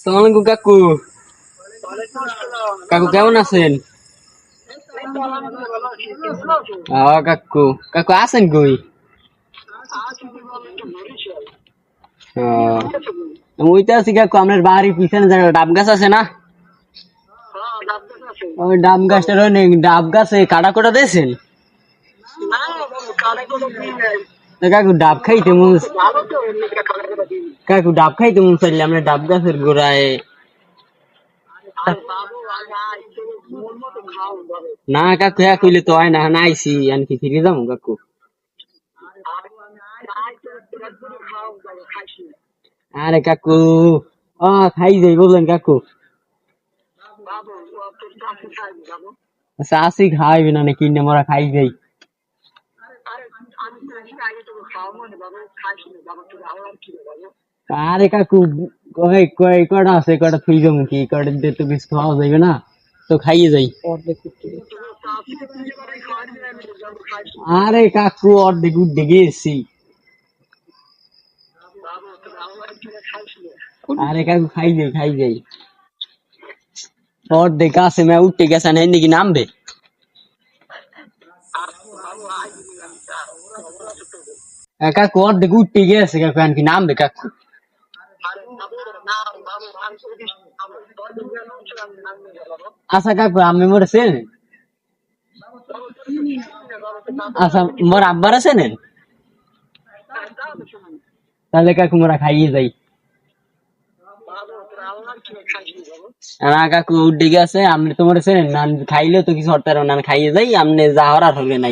আসসালামু কাকু। কাকু কেমন আছেন? কাকু কাকু আছেন কই? ওইটা আছি কাকু, আপনার বাড়ির পিছনে যে ডাব গাছ আছে না, ওই ডাব গাছটার ডাব গাছে কাটা কোটা দিয়েছেন? কাকু ডাব খাইতে মন, কাকু ডাব খাইতে মন চাইলে আমরা ডাব গাছের গোড়ায়। না কাকু, হ্যাঁ কইলে তো হয় না, আইসি আনকি ফিরে যাবো কাকু। আরে কাকু, খাই যাই বললেন কাকু। চাষি খাইবে না কিনে মোরা খাই যাই। আরে কাকু, কয়টা আছে, কয়টা থুই যাবো কি, কয়টা দিয়ে তো কিছু খাওয়া যাবে না, তো খাইয়ে যাই। আরে কাকু অর্ধেক উঠে গিয়েছি। আরে কাকু খাই যাই অর্ধেক আছে, মে উঠে গেছে না, নাকি নামবে। কাকু অর্ধেক উঠে গেছে কাকু, আনকি নামবে কাকু। আচ্ছা কাকু, আমি মোর আছেন? আচ্ছা, মোর আব্বার আছেন? তাহলে কাকু মোরা খাইয়ে যাই। না কাকু উঠে গেছে, আপনি তো মোর আছেন না, খাইলেও তো কিছু হতে পারবো না, আমি খাইয়ে যাই, আপনি যা হওয়ার হবে না।